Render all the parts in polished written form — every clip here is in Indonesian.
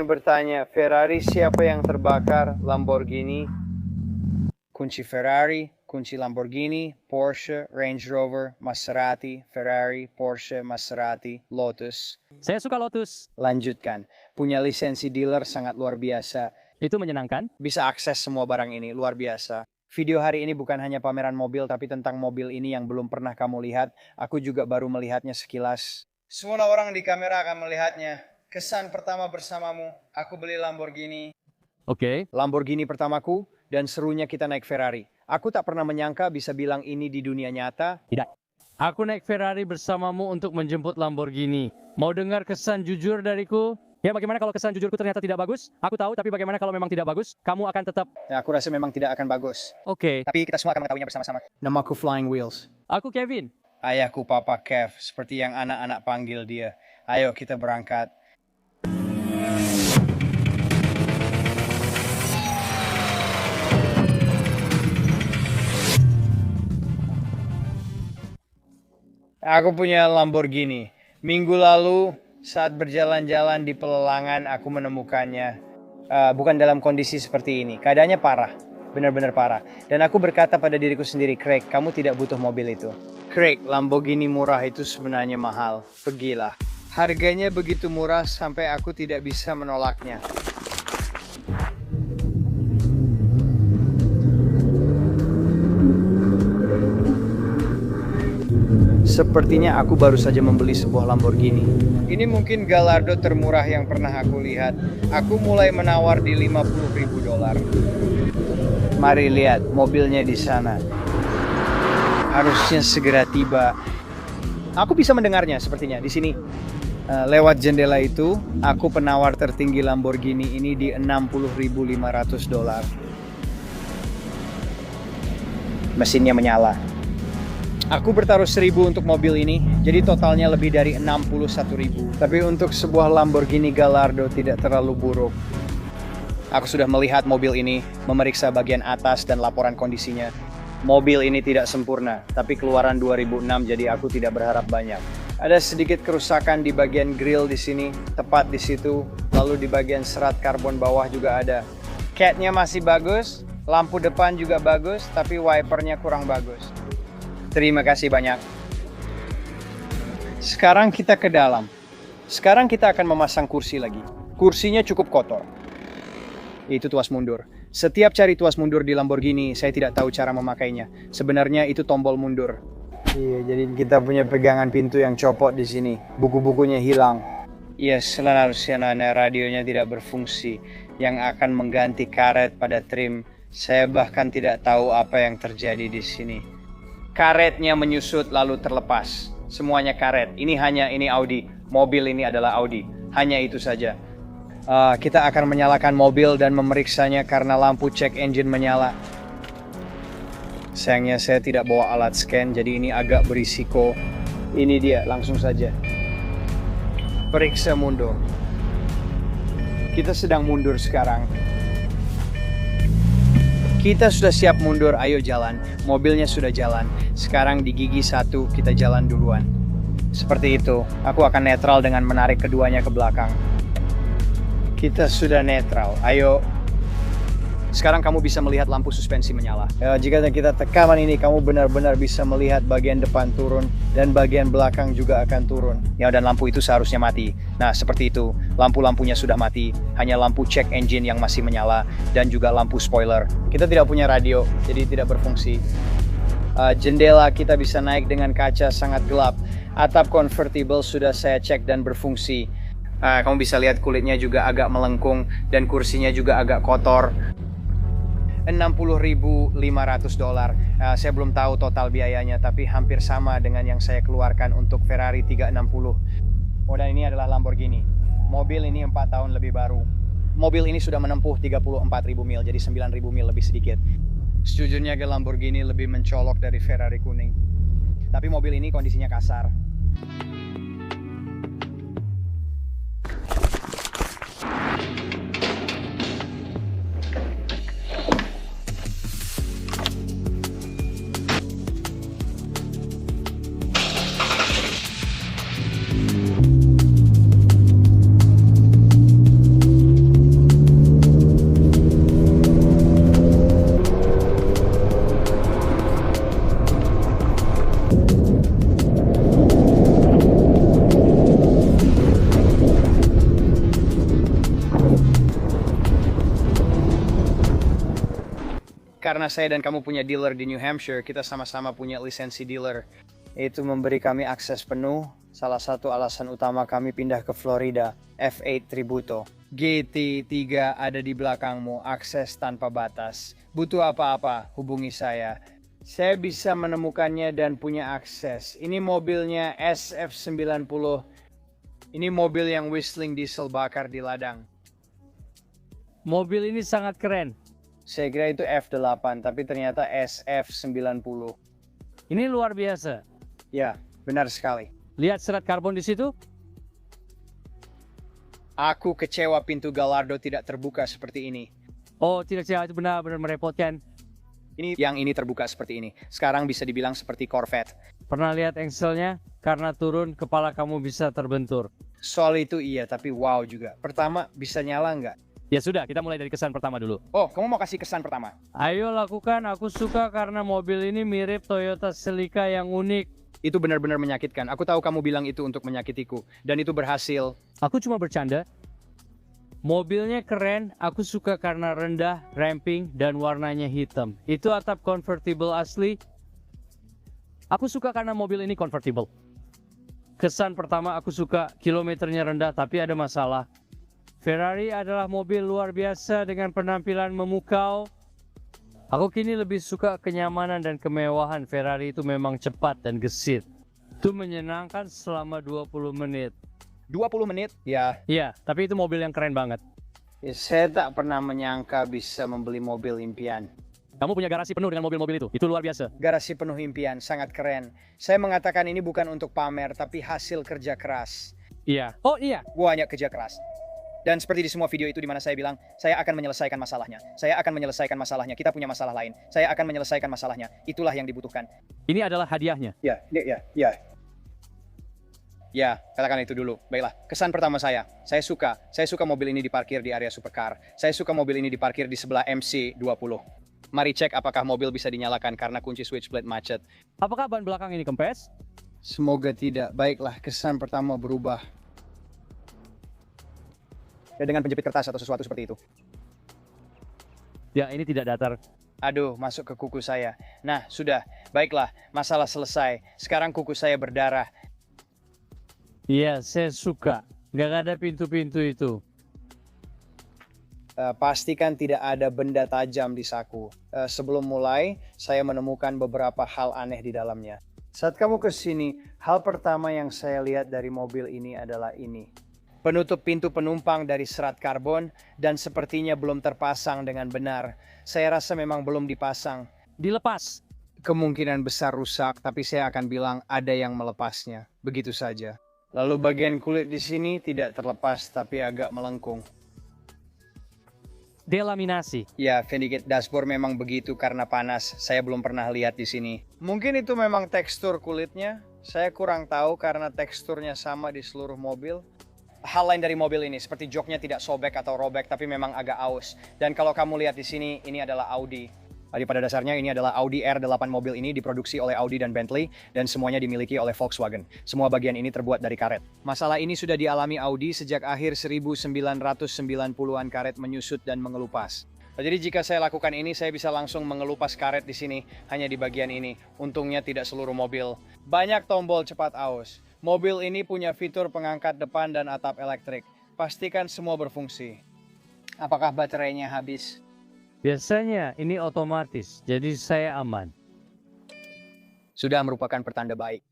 kalian bertanya, Ferrari siapa yang terbakar? Lamborghini. Kunci Ferrari, kunci Lamborghini, Porsche, Range Rover, Maserati, Ferrari, Porsche, Maserati, Lotus. Saya suka Lotus. Lanjutkan. Punya lisensi dealer sangat luar biasa. Itu menyenangkan. Bisa akses semua barang ini, luar biasa. Video hari ini bukan hanya pameran mobil, tapi tentang mobil ini yang belum pernah kamu lihat. Aku juga baru melihatnya sekilas. Semua orang di kamera akan melihatnya. Kesan pertama bersamamu, aku beli Lamborghini. Oke. Lamborghini pertamaku, dan serunya kita naik Ferrari. Aku tak pernah menyangka bisa bilang ini di dunia nyata. Tidak. Aku naik Ferrari bersamamu untuk menjemput Lamborghini. Mau dengar kesan jujur dariku? Ya, bagaimana kalau kesan jujurku ternyata tidak bagus? Aku tahu, tapi bagaimana kalau memang tidak bagus? Kamu akan tetap... Ya, aku rasa memang tidak akan bagus. Oke. Tapi kita semua akan mengetahuinya bersama-sama. Namaku Flying Wheels. Aku Kevin. Ayahku Papa Kev, seperti yang anak-anak panggil dia. Ayo kita berangkat. Aku punya Lamborghini. Minggu lalu saat berjalan-jalan di pelelangan aku menemukannya. Bukan dalam kondisi seperti ini. Keadaannya parah. Benar-benar parah. Dan aku berkata pada diriku sendiri, Craig, kamu tidak butuh mobil itu. Craig, Lamborghini murah itu sebenarnya mahal. Pergilah. Harganya begitu murah sampai aku tidak bisa menolaknya. Sepertinya aku baru saja membeli sebuah Lamborghini. Ini mungkin Gallardo termurah yang pernah aku lihat. Aku mulai menawar di $50.000. Mari lihat mobilnya di sana. Harusnya segera tiba. Aku bisa mendengarnya sepertinya di sini. Lewat jendela itu, aku penawar tertinggi Lamborghini ini di $60.500. Mesinnya menyala. Aku bertaruh 1.000 untuk mobil ini, jadi totalnya lebih dari 61.000. Tapi untuk sebuah Lamborghini Gallardo tidak terlalu buruk. Aku sudah melihat mobil ini, memeriksa bagian atas dan laporan kondisinya. Mobil ini tidak sempurna, tapi keluaran 2006 jadi aku tidak berharap banyak. Ada sedikit kerusakan di bagian grill di sini, tepat di situ, lalu di bagian serat karbon bawah juga ada. Catnya masih bagus, lampu depan juga bagus, tapi wipernya kurang bagus. Terima kasih banyak. Sekarang kita ke dalam. Sekarang kita akan memasang kursi lagi. Kursinya cukup kotor. Itu tuas mundur. Setiap cari tuas mundur di Lamborghini, saya tidak tahu cara memakainya. Sebenarnya itu tombol mundur. Iya, jadi kita punya pegangan pintu yang copot di sini. Buku-bukunya hilang. Iya, selanjutnya radionya tidak berfungsi, yang akan mengganti karet pada trim. Saya bahkan tidak tahu apa yang terjadi di sini. Karetnya menyusut lalu terlepas. Semuanya karet. Ini Audi. Mobil ini adalah Audi. Hanya itu saja. Kita akan menyalakan mobil dan memeriksanya karena lampu check engine menyala. Sayangnya saya tidak bawa alat scan, jadi ini agak berisiko. Ini dia, langsung saja. Periksa mundur. Kita sedang mundur sekarang. Kita sudah siap mundur, ayo jalan. Mobilnya sudah jalan. Sekarang di gigi 1 kita jalan duluan. Seperti itu, aku akan netral dengan menarik keduanya ke belakang. Kita sudah netral, ayo. Sekarang kamu bisa melihat lampu suspensi menyala. Jika kita tekanan ini, kamu benar-benar bisa melihat bagian depan turun dan bagian belakang juga akan turun. Ya, dan lampu itu seharusnya mati. Nah, seperti itu. Lampu-lampunya sudah mati. Hanya lampu check engine yang masih menyala dan juga lampu spoiler. Kita tidak punya radio, jadi tidak berfungsi. Jendela kita bisa naik dengan kaca sangat gelap. Atap convertible sudah saya cek dan berfungsi. Kamu bisa lihat kulitnya juga agak melengkung dan kursinya juga agak kotor. $60.500. Saya belum tahu total biayanya, tapi hampir sama dengan yang saya keluarkan untuk Ferrari 360. Dan ini adalah Lamborghini. Mobil ini 4 tahun lebih baru. Mobil ini sudah menempuh 34.000 mil, jadi 9.000 mil lebih sedikit. Sejujurnya Lamborghini lebih mencolok dari Ferrari kuning. Tapi mobil ini kondisinya kasar. karena saya dan kamu punya dealer di New Hampshire, kita sama-sama punya lisensi dealer. Itu memberi kami akses penuh. Salah satu alasan utama kami pindah ke Florida, F8 Tributo. GT3 ada di belakangmu, akses tanpa batas. Butuh apa-apa, hubungi saya. Saya bisa menemukannya dan punya akses. Ini mobilnya SF90. Ini mobil yang whistling diesel bakar di ladang. Mobil ini sangat keren. Saya kira itu F8, tapi ternyata SF90. Ini luar biasa. Ya, benar sekali. Lihat serat karbon di situ? Aku kecewa pintu Gallardo tidak terbuka seperti ini. Oh, tidak, itu benar-benar merepotkan. Ini terbuka seperti ini. Sekarang bisa dibilang seperti Corvette. Pernah lihat engselnya? Karena turun, kepala kamu bisa terbentur. Soal itu iya, tapi wow juga. Pertama, bisa nyala nggak? Ya sudah, kita mulai dari kesan pertama dulu. Oh, kamu mau kasih kesan pertama? Ayo lakukan, aku suka karena mobil ini mirip Toyota Celica yang unik. Itu benar-benar menyakitkan. Aku tahu kamu bilang itu untuk menyakitiku. Dan itu berhasil. Aku cuma bercanda. Mobilnya keren, aku suka karena rendah, ramping, dan warnanya hitam. Itu atap convertible asli. Aku suka karena mobil ini convertible. Kesan pertama aku suka, kilometernya rendah tapi ada masalah. Ferrari adalah mobil luar biasa dengan penampilan memukau. Aku kini lebih suka kenyamanan dan kemewahan. Ferrari itu memang cepat dan gesit. Itu menyenangkan selama 20 menit. 20 menit? Ya. Iya, tapi itu mobil yang keren banget. Saya tak pernah menyangka bisa membeli mobil impian. Kamu punya garasi penuh dengan mobil-mobil itu luar biasa. Garasi penuh impian, sangat keren. Saya mengatakan ini bukan untuk pamer, tapi hasil kerja keras. Iya. Oh iya. Banyak kerja keras. Dan seperti di semua video itu di mana saya bilang, saya akan menyelesaikan masalahnya. Saya akan menyelesaikan masalahnya. Kita punya masalah lain. Saya akan menyelesaikan masalahnya. Itulah yang dibutuhkan. Ini adalah hadiahnya. Ya. Ya, katakan itu dulu. Baiklah, kesan pertama saya suka mobil ini diparkir di area supercar. Saya suka mobil ini diparkir di sebelah MC20. Mari cek apakah mobil bisa dinyalakan karena kunci switchblade macet. Apakah ban belakang ini kempes? Semoga tidak. Baiklah, kesan pertama berubah. Ya, dengan penjepit kertas atau sesuatu seperti itu. Ya, ini tidak datar. Aduh, masuk ke kuku saya. Nah, sudah. Baiklah, masalah selesai. Sekarang kuku saya berdarah. Iya, saya suka. Nggak ada pintu-pintu itu. Pastikan tidak ada benda tajam di saku. Sebelum mulai, saya menemukan beberapa hal aneh di dalamnya. Saat kamu kesini, hal pertama yang saya lihat dari mobil ini adalah ini. Penutup pintu penumpang dari serat karbon dan sepertinya belum terpasang dengan benar. Saya rasa memang belum dipasang. Dilepas. Kemungkinan besar rusak, tapi saya akan bilang ada yang melepasnya. Begitu saja. Lalu bagian kulit di sini tidak terlepas tapi agak melengkung. Delaminasi. Ya, Vendicate dashboard memang begitu karena panas. Saya belum pernah lihat di sini. Mungkin itu memang tekstur kulitnya. Saya kurang tahu karena teksturnya sama di seluruh mobil. Hal lain dari mobil ini, seperti joknya tidak sobek atau robek, tapi memang agak aus. Dan kalau kamu lihat di sini, ini adalah Audi. Jadi pada dasarnya ini adalah Audi R8 mobil ini diproduksi oleh Audi dan Bentley, dan semuanya dimiliki oleh Volkswagen. Semua bagian ini terbuat dari karet. Masalah ini sudah dialami Audi sejak akhir 1990-an, karet menyusut dan mengelupas. Jadi jika saya lakukan ini, saya bisa langsung mengelupas karet di sini, hanya di bagian ini. Untungnya tidak seluruh mobil. Banyak tombol cepat aus. Mobil ini punya fitur pengangkat depan dan atap elektrik. Pastikan semua berfungsi. Apakah baterainya habis? Biasanya ini otomatis, jadi saya aman. Sudah merupakan pertanda baik.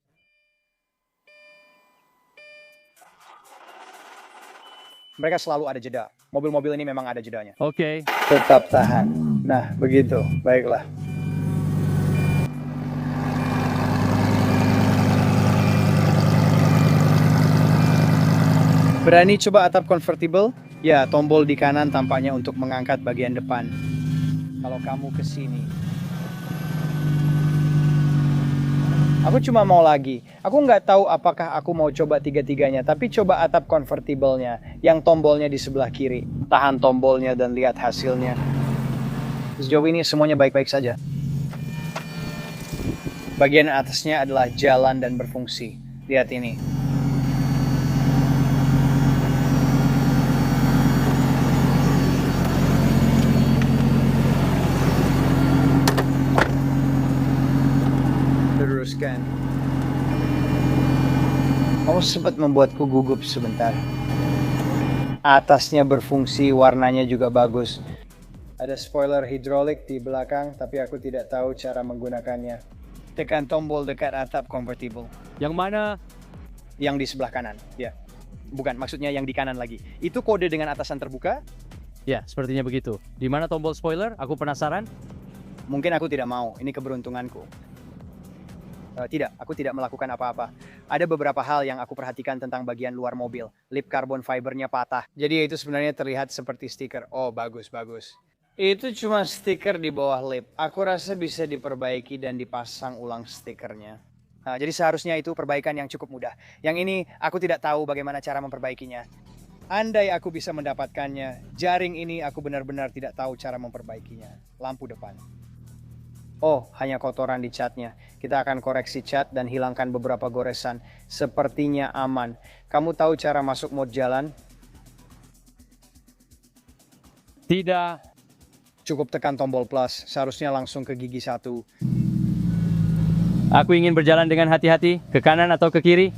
Mereka selalu ada jeda. Mobil-mobil ini memang ada jedanya. Oke. Tetap tahan. Nah, begitu. Baiklah. Berani coba atap convertible? Ya, tombol di kanan tampaknya untuk mengangkat bagian depan. Kalau kamu ke sini. Aku cuma mau lagi. Aku nggak tahu apakah aku mau coba tiga-tiganya, tapi coba atap convertible-nya, yang tombolnya di sebelah kiri. Tahan tombolnya dan lihat hasilnya. Sejauh ini semuanya baik-baik saja. Bagian atasnya adalah jalan dan berfungsi. Lihat ini. Kamu sempat membuatku gugup sebentar. Atasnya berfungsi, warnanya juga bagus. Ada spoiler hidrolik di belakang, tapi aku tidak tahu cara menggunakannya. Tekan tombol dekat atap convertible. Yang mana? Yang di sebelah kanan, ya. Bukan, maksudnya yang di kanan lagi. Itu kode dengan atasan terbuka? Ya, sepertinya begitu. Di mana tombol spoiler? Aku penasaran. Mungkin aku tidak mau, ini keberuntunganku. Tidak, aku tidak melakukan apa-apa. Ada beberapa hal yang aku perhatikan tentang bagian luar mobil. Lip carbon fibernya patah. Jadi itu sebenarnya terlihat seperti stiker. Oh, bagus, bagus. Itu cuma stiker di bawah lip. Aku rasa bisa diperbaiki dan dipasang ulang stikernya. Nah, jadi seharusnya itu perbaikan yang cukup mudah. Yang ini aku tidak tahu bagaimana cara memperbaikinya. Andai aku bisa mendapatkannya, jaring ini aku benar-benar tidak tahu cara memperbaikinya. Lampu depan. Oh, hanya kotoran di catnya. Kita akan koreksi cat dan hilangkan beberapa goresan. Sepertinya aman. Kamu tahu cara masuk mode jalan? Tidak. Cukup tekan tombol plus. Seharusnya langsung ke gigi 1. Aku ingin berjalan dengan hati-hati, ke kanan atau ke kiri.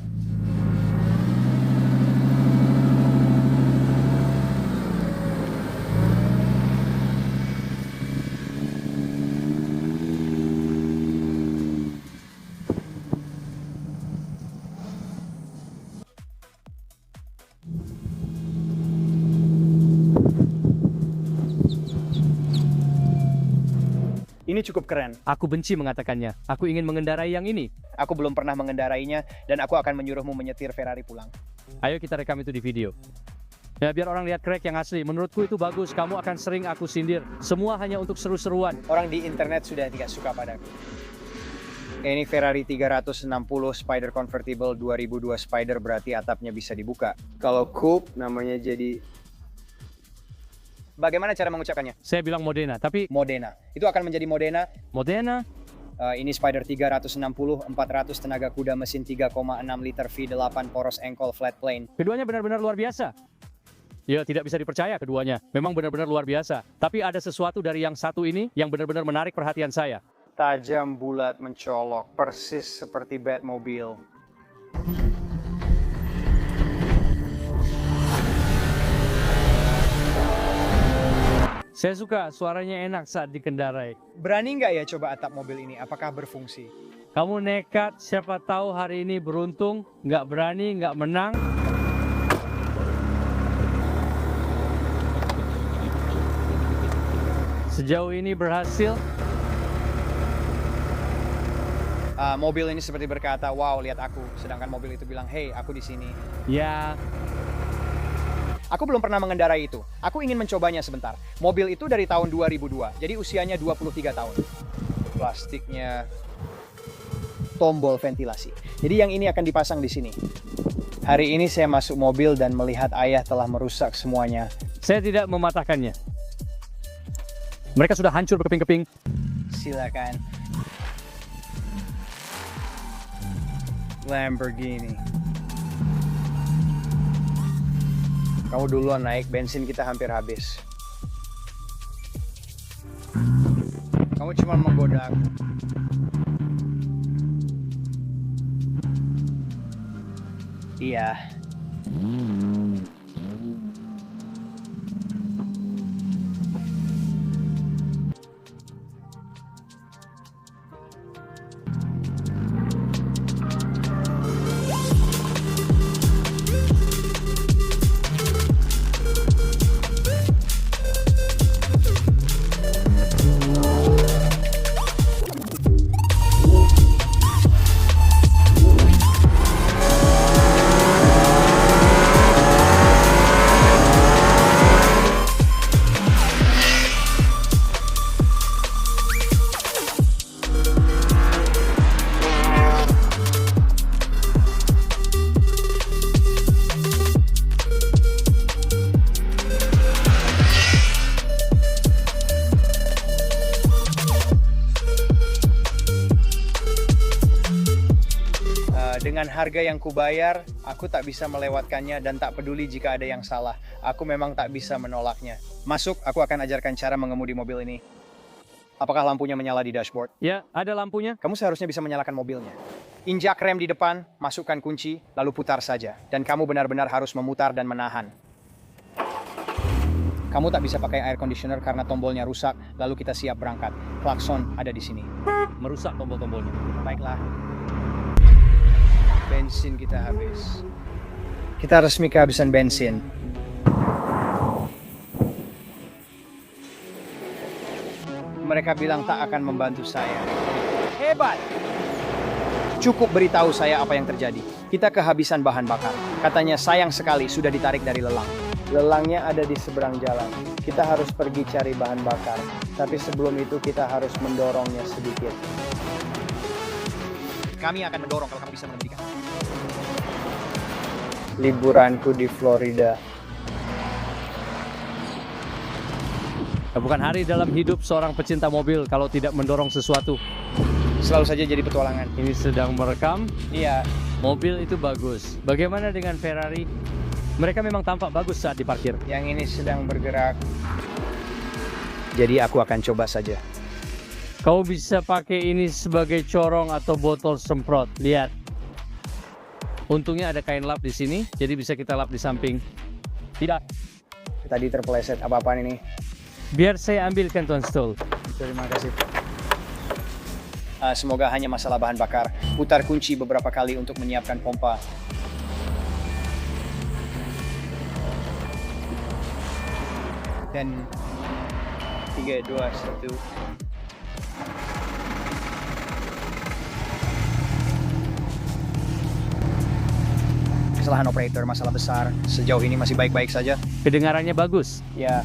Ini cukup keren. Aku benci mengatakannya. Aku ingin mengendarai yang ini. Aku belum pernah mengendarainya dan aku akan menyuruhmu menyetir Ferrari pulang. Ayo kita rekam itu di video. Ya, biar orang lihat crack yang asli. Menurutku itu bagus. Kamu akan sering aku sindir. Semua hanya untuk seru-seruan. Orang di internet sudah tidak suka padaku. Ini Ferrari 360 Spider Convertible 2002 Spider, berarti atapnya bisa dibuka. Kalau coupe namanya jadi... Bagaimana cara mengucapkannya? Saya bilang Modena, tapi Modena. Itu akan menjadi Modena. Modena? Ini Spider 360, 400 tenaga kuda, mesin 3,6 liter V8, poros engkol, flat plane. Keduanya benar-benar luar biasa. Ya, tidak bisa dipercaya keduanya. Memang benar-benar luar biasa. Tapi ada sesuatu dari yang satu ini yang benar-benar menarik perhatian saya. Tajam, bulat, mencolok, persis seperti Batmobile. Saya suka suaranya enak saat dikendarai. Berani nggak ya coba atap mobil ini? Apakah berfungsi? Kamu nekat, siapa tahu hari ini beruntung. Nggak berani, nggak menang. Sejauh ini berhasil. Mobil ini seperti berkata, wow, lihat aku. Sedangkan mobil itu bilang, hey, aku di sini. Ya, Aku belum pernah mengendarai itu. Aku ingin mencobanya sebentar. Mobil itu dari tahun 2002, jadi usianya 23 tahun. Plastiknya, tombol ventilasi. Jadi yang ini akan dipasang di sini. Hari ini saya masuk mobil dan melihat ayah telah merusak semuanya. saya tidak mematahkannya. Mereka sudah hancur berkeping-keping. Silakan. Lamborghini. Kamu duluan naik, bensin kita hampir habis. Kamu cuma menggoda aku. Iya. Dengan harga yang kubayar, aku tak bisa melewatkannya dan tak peduli jika ada yang salah. Aku memang tak bisa menolaknya. Masuk, aku akan ajarkan cara mengemudi mobil ini. Apakah lampunya menyala di dashboard? Ya, ada lampunya. Kamu seharusnya bisa menyalakan mobilnya. Injak rem di depan, masukkan kunci, lalu putar saja. Dan kamu benar-benar harus memutar dan menahan. Kamu tak bisa pakai air conditioner karena tombolnya rusak, lalu kita siap berangkat. Klakson ada di sini. Merusak tombol-tombolnya. Baiklah. Bensin kita habis. Kita resmi kehabisan bensin. Mereka bilang tak akan membantu saya. Hebat! Cukup beritahu saya apa yang terjadi. Kita kehabisan bahan bakar. Katanya sayang sekali sudah ditarik dari lelang. Lelangnya ada di seberang jalan. Kita harus pergi cari bahan bakar. Tapi sebelum itu kita harus mendorongnya sedikit. Kami akan mendorong kalau kamu bisa menghentikan. Liburanku di Florida. Bukan hari dalam hidup seorang pecinta mobil kalau tidak mendorong sesuatu. Selalu saja jadi petualangan. Ini sedang merekam. Iya. Mobil itu bagus. Bagaimana dengan Ferrari? Mereka memang tampak bagus saat diparkir. Yang ini sedang bergerak. Jadi aku akan coba saja. Kau bisa pakai ini sebagai corong atau botol semprot. Lihat. Untungnya ada kain lap di sini, jadi bisa kita lap di samping. Tidak. Tadi terpeleset apa-apaan ini. Biar saya ambilkan Tuan Stoll. Terima kasih. Semoga hanya masalah bahan bakar. Putar kunci beberapa kali untuk menyiapkan pompa. Dan 3, 2, 1. Kesalahan operator, masalah besar. Sejauh ini masih baik-baik saja. Kedengarannya bagus. Ya.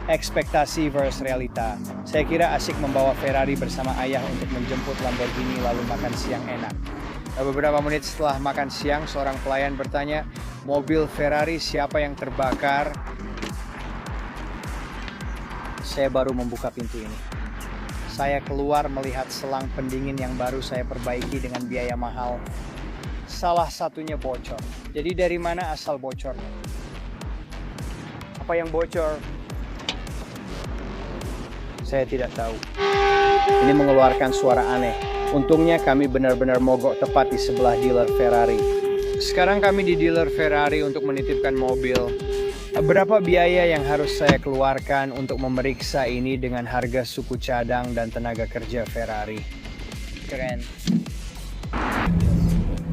Ekspektasi versus realita. Saya kira asik membawa Ferrari bersama ayah untuk menjemput Lamborghini lalu makan siang enak. Beberapa menit setelah makan siang, seorang pelayan bertanya, mobil Ferrari siapa yang terbakar? Saya baru membuka pintu ini. Saya keluar melihat selang pendingin yang baru saya perbaiki dengan biaya mahal. Salah satunya bocor. Jadi dari mana asal bocornya? Apa yang bocor? Saya tidak tahu. Ini mengeluarkan suara aneh. Untungnya kami benar-benar mogok tepat di sebelah dealer Ferrari. Sekarang kami di dealer Ferrari untuk menitipkan mobil. Berapa biaya yang harus saya keluarkan untuk memeriksa ini dengan harga suku cadang dan tenaga kerja Ferrari? Keren.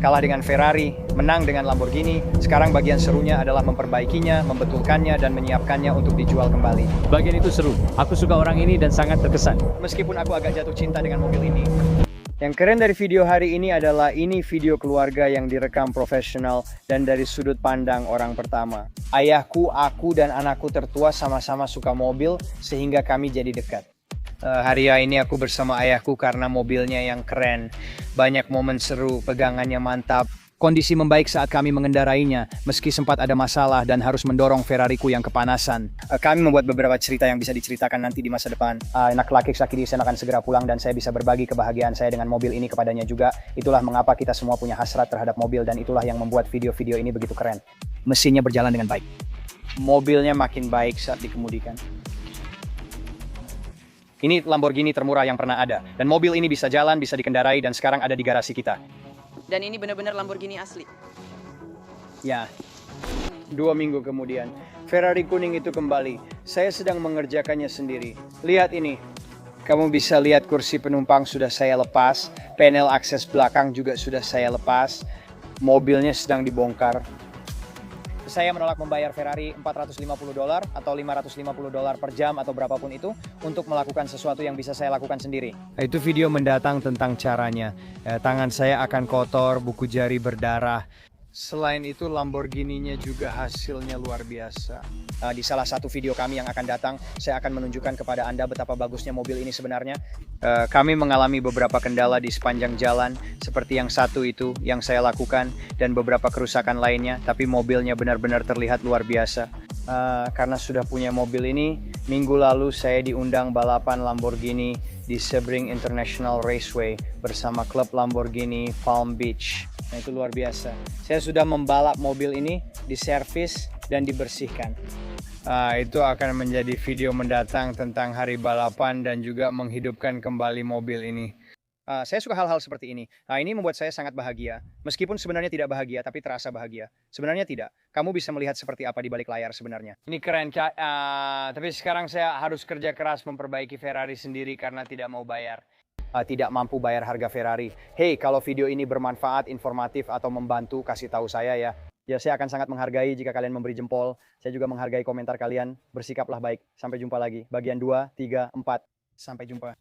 Kalah dengan Ferrari, menang dengan Lamborghini. Sekarang bagian serunya adalah memperbaikinya, membetulkannya, dan menyiapkannya untuk dijual kembali. Bagian itu seru. Aku suka orang ini dan sangat terkesan. Meskipun aku agak jatuh cinta dengan mobil ini. Yang keren dari video hari ini adalah ini video keluarga yang direkam profesional dan dari sudut pandang orang pertama. Ayahku, aku, dan anakku tertua sama-sama suka mobil sehingga kami jadi dekat. Hari ini aku bersama ayahku karena mobilnya yang keren. Banyak momen seru, pegangannya mantap. Kondisi membaik saat kami mengendarainya, meski sempat ada masalah dan harus mendorong Ferrariku yang kepanasan. Kami membuat beberapa cerita yang bisa diceritakan nanti di masa depan. Anak laki di sana akan segera pulang dan saya bisa berbagi kebahagiaan saya dengan mobil ini kepadanya juga. Itulah mengapa kita semua punya hasrat terhadap mobil dan itulah yang membuat video-video ini begitu keren. Mesinnya berjalan dengan baik. Mobilnya makin baik saat dikemudikan. Ini Lamborghini termurah yang pernah ada. Dan mobil ini bisa jalan, bisa dikendarai, dan sekarang ada di garasi kita. Dan ini benar-benar Lamborghini asli. Ya, 2 minggu kemudian, Ferrari kuning itu kembali. Saya sedang mengerjakannya sendiri. Lihat ini. Kamu bisa lihat kursi penumpang sudah saya lepas. Panel akses belakang juga sudah saya lepas. Mobilnya sedang dibongkar. Saya menolak membayar Ferrari $450 atau $550 per jam atau berapapun itu untuk melakukan sesuatu yang bisa saya lakukan sendiri. Itu video mendatang tentang caranya. Tangan saya akan kotor, buku jari berdarah. Selain itu, Lamborghini-nya juga hasilnya luar biasa. Di salah satu video kami yang akan datang, saya akan menunjukkan kepada Anda betapa bagusnya mobil ini sebenarnya. Kami mengalami beberapa kendala di sepanjang jalan, seperti yang satu itu yang saya lakukan, dan beberapa kerusakan lainnya, tapi mobilnya benar-benar terlihat luar biasa. Karena sudah punya mobil ini, minggu lalu saya diundang balapan Lamborghini di Sebring International Raceway bersama klub Lamborghini Palm Beach. Nah, itu luar biasa. Saya sudah membalap mobil ini, diservis dan dibersihkan. Itu akan menjadi video mendatang tentang hari balapan dan juga menghidupkan kembali mobil ini. Saya suka hal-hal seperti ini. Ini membuat saya sangat bahagia. Meskipun sebenarnya tidak bahagia, tapi terasa bahagia. Sebenarnya tidak. Kamu bisa melihat seperti apa di balik layar sebenarnya. Ini keren, Kak. Tapi sekarang saya harus kerja keras memperbaiki Ferrari sendiri karena tidak mau bayar. Tidak mampu bayar harga Ferrari. Hey, kalau video ini bermanfaat, informatif, atau membantu, kasih tahu saya ya. Ya, saya akan sangat menghargai jika kalian memberi jempol. Saya juga menghargai komentar kalian. Bersikaplah baik. Sampai jumpa lagi. Bagian 2, 3, 4. Sampai jumpa.